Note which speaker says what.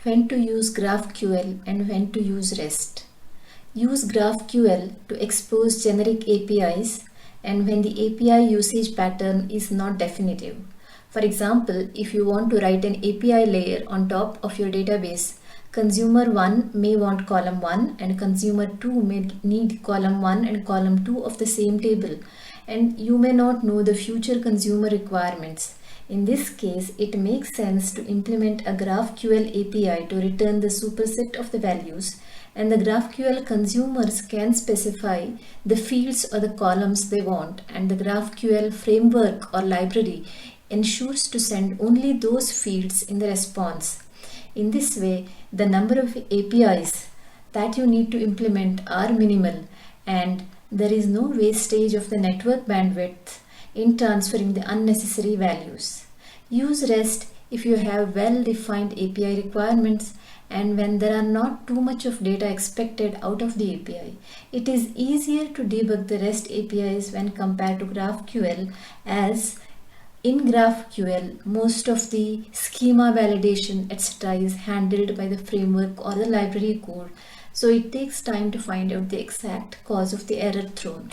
Speaker 1: when to use GraphQL and when to use REST. Use GraphQL to expose generic APIs and when the API usage pattern is not definitive. For example, if you want to write an API layer on top of your database, consumer 1 may want column 1 and consumer 2 may need column 1 and column 2 of the same table, and you may not know the future consumer requirements. In this case, it makes sense to implement a GraphQL API to return the superset of the values, and the GraphQL consumers can specify the fields or the columns they want, and the GraphQL framework or library ensures to send only those fields in the response. In this way, the number of APIs that you need to implement are minimal, and there is no wastage of the network bandwidth in transferring the unnecessary values. Use REST if you have well-defined API requirements and when there are not too much of data expected out of the API. It is easier to debug the REST APIs when compared to GraphQL, as in GraphQL, most of the schema validation, etc. is handled by the framework or the library code, so it takes time to find out the exact cause of the error thrown.